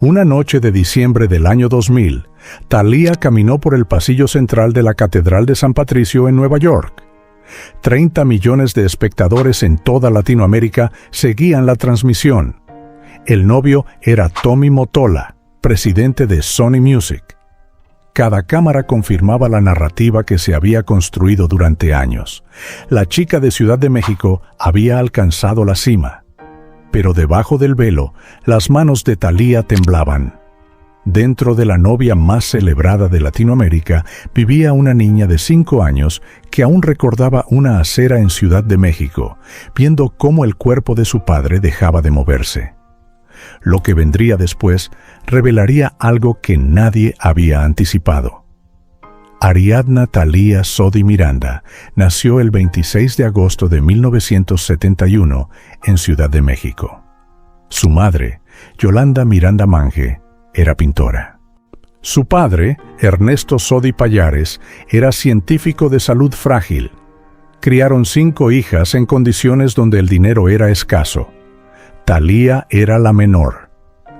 Una noche de diciembre del año 2000, Thalía caminó por el pasillo central de la Catedral de San Patricio en Nueva York. 30 millones de espectadores en toda Latinoamérica seguían la transmisión. El novio era Tommy Mottola, presidente de Sony Music. Cada cámara confirmaba la narrativa que se había construido durante años. La chica de Ciudad de México había alcanzado la cima. Pero debajo del velo, las manos de Thalía temblaban. Dentro de la novia más celebrada de Latinoamérica vivía una niña de 5 años que aún recordaba una acera en Ciudad de México, viendo cómo el cuerpo de su padre dejaba de moverse. Lo que vendría después revelaría algo que nadie había anticipado. Ariadna Thalía Sodi Miranda nació el 26 de agosto de 1971 en Ciudad de México. Su madre, Yolanda Miranda Mange, era pintora. Su padre, Ernesto Sodi Pallares, era científico de salud frágil. Criaron 5 hijas en condiciones donde el dinero era escaso. Thalía era la menor.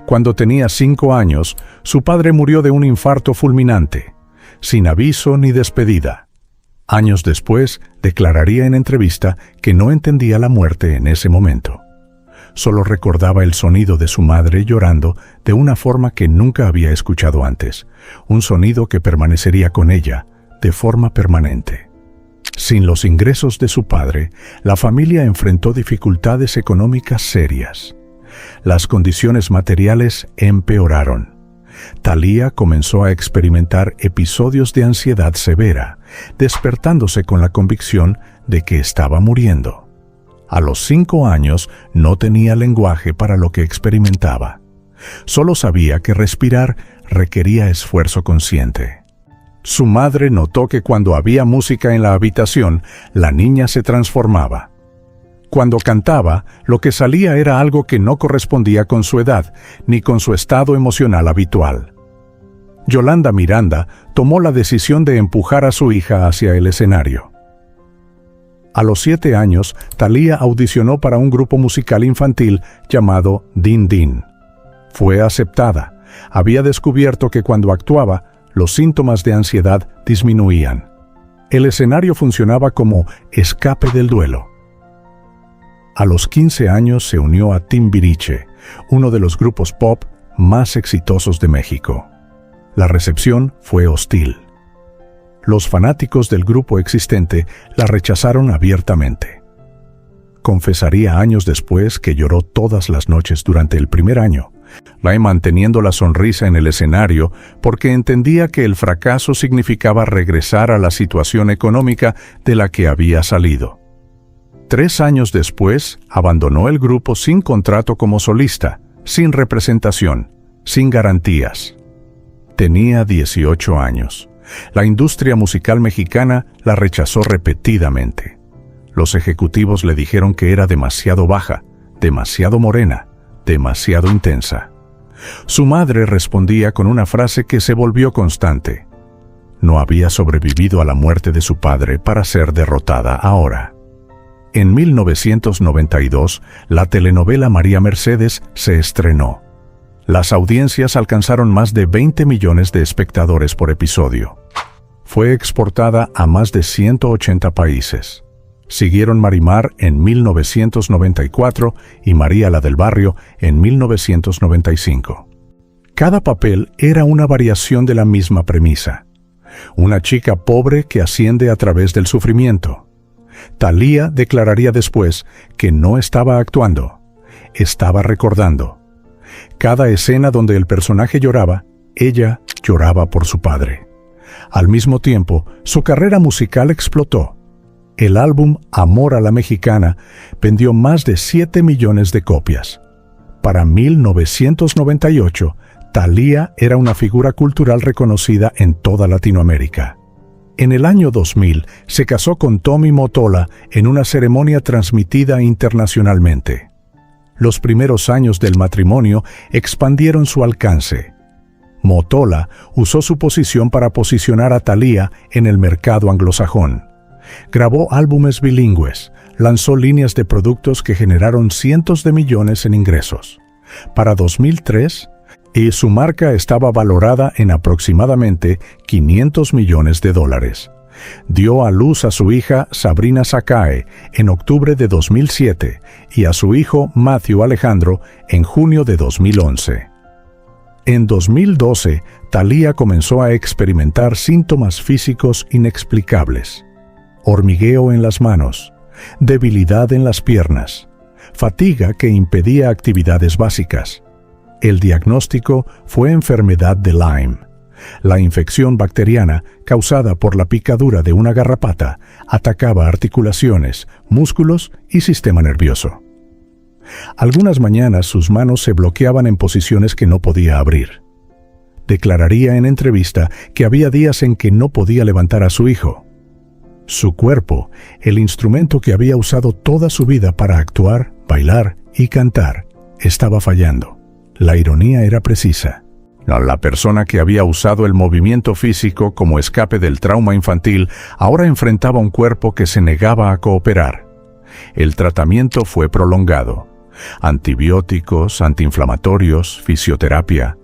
Cuando tenía 5 años, su padre murió de un infarto fulminante, sin aviso ni despedida. Años después, declararía en entrevista que no entendía la muerte en ese momento. Solo recordaba el sonido de su madre llorando de una forma que nunca había escuchado antes, un sonido que permanecería con ella de forma permanente. Sin los ingresos de su padre, la familia enfrentó dificultades económicas serias. Las condiciones materiales empeoraron. Thalía comenzó a experimentar episodios de ansiedad severa, despertándose con la convicción de que estaba muriendo. A los 5 años no tenía lenguaje para lo que experimentaba. Solo sabía que respirar requería esfuerzo consciente. Su madre notó que cuando había música en la habitación, la niña se transformaba. Cuando cantaba, lo que salía era algo que no correspondía con su edad, ni con su estado emocional habitual. Yolanda Miranda tomó la decisión de empujar a su hija hacia el escenario. A los 7 años, Thalía audicionó para un grupo musical infantil llamado Din Din. Fue aceptada. Había descubierto que cuando actuaba, los síntomas de ansiedad disminuían. El escenario funcionaba como escape del duelo. A los 15 años se unió a Timbiriche, uno de los grupos pop más exitosos de México. La recepción fue hostil. Los fanáticos del grupo existente la rechazaron abiertamente. Confesaría años después que lloró todas las noches durante el primer año, manteniendo la sonrisa en el escenario porque entendía que el fracaso significaba regresar a la situación económica de la que había salido. 3 años después, abandonó el grupo sin contrato como solista, sin representación, sin garantías. Tenía 18 años. La industria musical mexicana la rechazó repetidamente. Los ejecutivos le dijeron que era demasiado baja, demasiado morena, demasiado intensa. Su madre respondía con una frase que se volvió constante. No había sobrevivido a la muerte de su padre para ser derrotada ahora. En 1992, la telenovela María Mercedes se estrenó. Las audiencias alcanzaron más de 20 millones de espectadores por episodio. Fue exportada a más de 180 países. Siguieron Marimar en 1994 y María la del Barrio en 1995. Cada papel era una variación de la misma premisa. Una chica pobre que asciende a través del sufrimiento. Thalía declararía después que no estaba actuando, estaba recordando. Cada escena donde el personaje lloraba, ella lloraba por su padre. Al mismo tiempo, su carrera musical explotó. El álbum Amor a la Mexicana vendió más de 7 millones de copias. Para 1998, Thalía era una figura cultural reconocida en toda Latinoamérica. En el año 2000 se casó con Tommy Mottola en una ceremonia transmitida internacionalmente. Los primeros años del matrimonio expandieron su alcance. Mottola usó su posición para posicionar a Thalía en el mercado anglosajón. Grabó álbumes bilingües, lanzó líneas de productos que generaron cientos de millones en ingresos. Para 2003, y su marca estaba valorada en aproximadamente $500 millones. Dio a luz a su hija Sabrina Sakae en octubre de 2007 y a su hijo Matthew Alejandro en junio de 2011. En 2012, Thalía comenzó a experimentar síntomas físicos inexplicables: hormigueo en las manos, debilidad en las piernas, fatiga que impedía actividades básicas. El diagnóstico fue enfermedad de Lyme. La infección bacteriana causada por la picadura de una garrapata atacaba articulaciones, músculos y sistema nervioso. Algunas mañanas sus manos se bloqueaban en posiciones que no podía abrir. Declararía en entrevista que había días en que no podía levantar a su hijo. Su cuerpo, el instrumento que había usado toda su vida para actuar, bailar y cantar, estaba fallando. La ironía era precisa. La persona que había usado el movimiento físico como escape del trauma infantil ahora enfrentaba un cuerpo que se negaba a cooperar. El tratamiento fue prolongado. Antibióticos, antiinflamatorios, fisioterapia.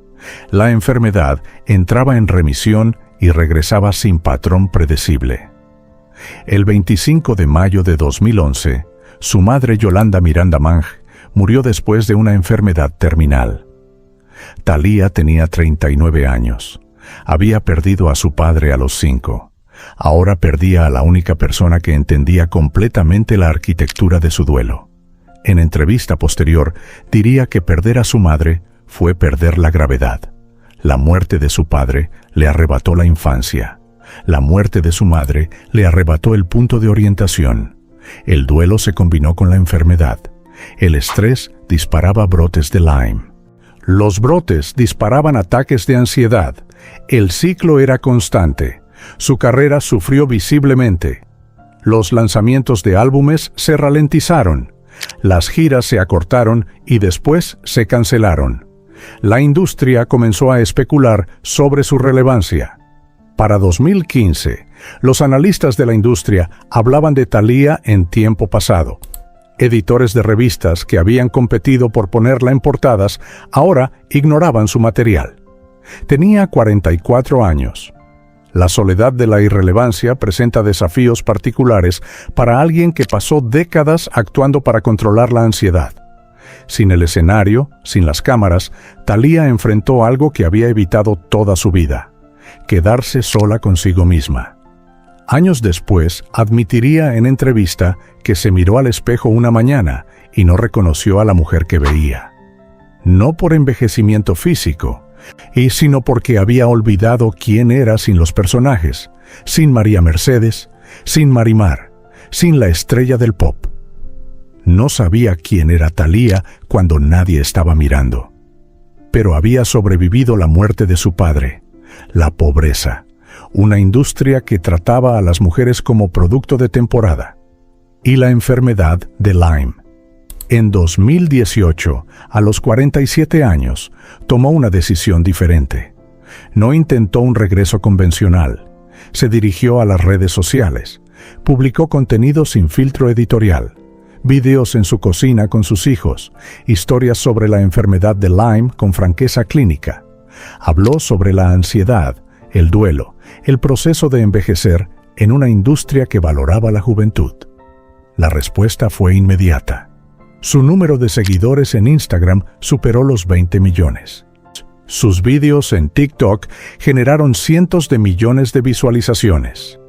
La enfermedad entraba en remisión y regresaba sin patrón predecible. El 25 de mayo de 2011, su madre Yolanda Miranda Mang murió después de una enfermedad terminal. Thalía tenía 39 años. Había perdido a su padre a los 5. Ahora perdía a la única persona que entendía completamente la arquitectura de su duelo. En entrevista posterior, diría que perder a su madre fue perder la gravedad. La muerte de su padre le arrebató la infancia. La muerte de su madre le arrebató el punto de orientación. El duelo se combinó con la enfermedad. El estrés disparaba brotes de Lyme. Los brotes disparaban ataques de ansiedad. El ciclo era constante. Su carrera sufrió visiblemente. Los lanzamientos de álbumes se ralentizaron. Las giras se acortaron y después se cancelaron. La industria comenzó a especular sobre su relevancia. Para 2015, los analistas de la industria hablaban de Thalía en tiempo pasado. Editores de revistas que habían competido por ponerla en portadas ahora ignoraban su material. Tenía 44 años. La soledad de la irrelevancia presenta desafíos particulares para alguien que pasó décadas actuando para controlar la ansiedad. Sin el escenario, sin las cámaras, Thalía enfrentó algo que había evitado toda su vida: quedarse sola consigo misma. Años después, admitiría en entrevista que se miró al espejo una mañana y no reconoció a la mujer que veía. No por envejecimiento físico, sino porque había olvidado quién era sin los personajes, sin María Mercedes, sin Marimar, sin la estrella del pop. No sabía quién era Thalía cuando nadie estaba mirando. Pero había sobrevivido la muerte de su padre, la pobreza, una industria que trataba a las mujeres como producto de temporada, y la enfermedad de Lyme. En 2018, a los 47 años, tomó una decisión diferente. No intentó un regreso convencional. Se dirigió a las redes sociales. Publicó contenido sin filtro editorial. Videos en su cocina con sus hijos. Historias sobre la enfermedad de Lyme con franqueza clínica. Habló sobre la ansiedad, el duelo, el proceso de envejecer en una industria que valoraba la juventud. La respuesta fue inmediata. Su número de seguidores en Instagram superó los 20 millones. Sus vídeos en TikTok generaron cientos de millones de visualizaciones.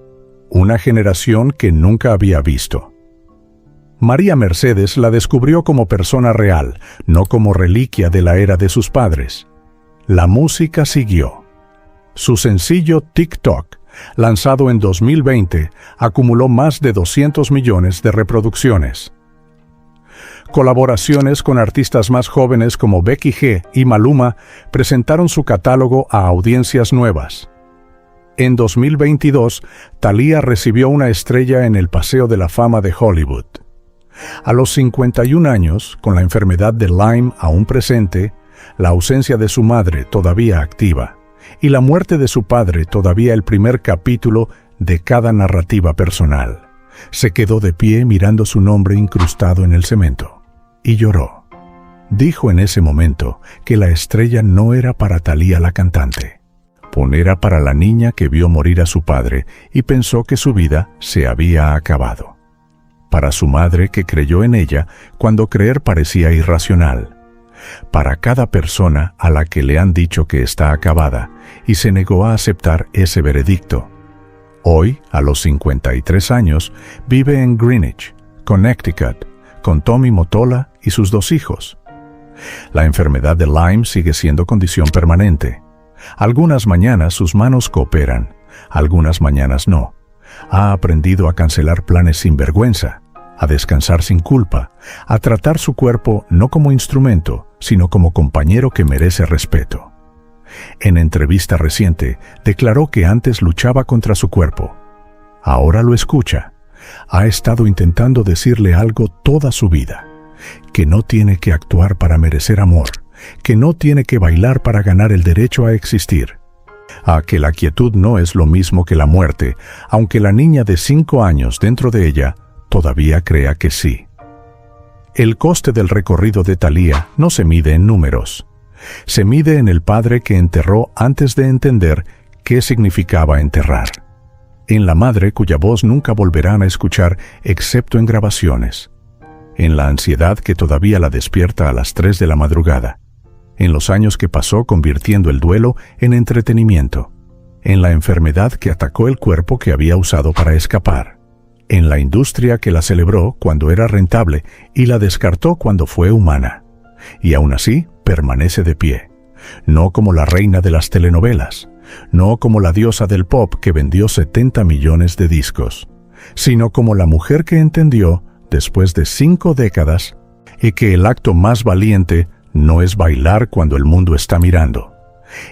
Una generación que nunca había visto. María Mercedes la descubrió como persona real, no como reliquia de la era de sus padres. La música siguió. Su sencillo TikTok, lanzado en 2020, acumuló más de 200 millones de reproducciones. Colaboraciones con artistas más jóvenes como Becky G y Maluma presentaron su catálogo a audiencias nuevas. En 2022, Thalía recibió una estrella en el Paseo de la Fama de Hollywood. A los 51 años, con la enfermedad de Lyme aún presente, la ausencia de su madre todavía activa, y la muerte de su padre todavía el primer capítulo de cada narrativa personal, se quedó de pie mirando su nombre incrustado en el cemento, y lloró. dijo en ese momento que la estrella no era para Thalía la cantante. Era para la niña que vio morir a su padre y pensó que su vida se había acabado. Para su madre que creyó en ella cuando creer parecía irracional. Para cada persona a la que le han dicho que está acabada y se negó a aceptar ese veredicto. Hoy, a los 53 años, vive en Greenwich, Connecticut, con Tommy Mottola y sus 2 hijos. La enfermedad de Lyme sigue siendo condición permanente. Algunas mañanas sus manos cooperan, algunas mañanas no. Ha aprendido a cancelar planes sin vergüenza, a descansar sin culpa, a tratar su cuerpo no como instrumento, sino como compañero que merece respeto. En entrevista reciente, declaró que antes luchaba contra su cuerpo. Ahora lo escucha. Ha estado intentando decirle algo toda su vida, que no tiene que actuar para merecer amor, que no tiene que bailar para ganar el derecho a existir, a que la quietud no es lo mismo que la muerte, aunque la niña de 5 años dentro de ella todavía crea que sí. El coste del recorrido de Thalía no se mide en números. Se mide en el padre que enterró antes de entender qué significaba enterrar. En la madre cuya voz nunca volverán a escuchar excepto en grabaciones. En la ansiedad que todavía la despierta a las 3 de la madrugada. En los años que pasó convirtiendo el duelo en entretenimiento. En la enfermedad que atacó el cuerpo que había usado para escapar. En la industria que la celebró cuando era rentable y la descartó cuando fue humana. Y aún así permanece de pie. No como la reina de las telenovelas. No como la diosa del pop que vendió 70 millones de discos. Sino como la mujer que entendió, después de 5 décadas, y que el acto más valiente no es bailar cuando el mundo está mirando.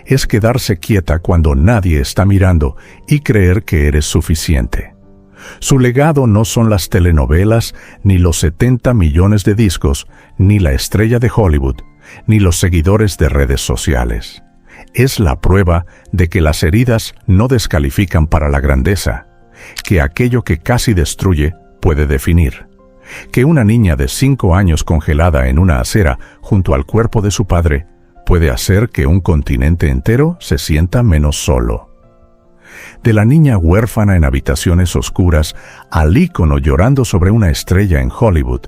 Es quedarse quieta cuando nadie está mirando y creer que eres suficiente. Su legado no son las telenovelas, ni los 70 millones de discos, ni la estrella de Hollywood, ni los seguidores de redes sociales. Es la prueba de que las heridas no descalifican para la grandeza, que aquello que casi destruye puede definir. Que una niña de 5 años congelada en una acera junto al cuerpo de su padre puede hacer que un continente entero se sienta menos solo. De la niña huérfana en habitaciones oscuras al ícono llorando sobre una estrella en Hollywood,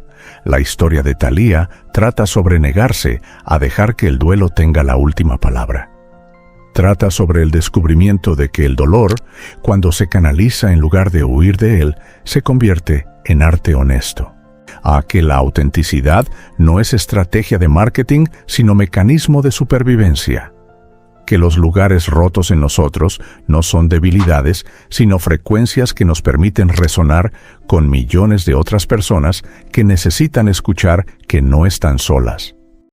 la historia de Thalía trata sobre negarse a dejar que el duelo tenga la última palabra. Trata sobre el descubrimiento de que el dolor, cuando se canaliza en lugar de huir de él, se convierte en arte honesto. A que la autenticidad no es estrategia de marketing, sino mecanismo de supervivencia. Que los lugares rotos en nosotros no son debilidades, sino frecuencias que nos permiten resonar con millones de otras personas que necesitan escuchar que no están solas.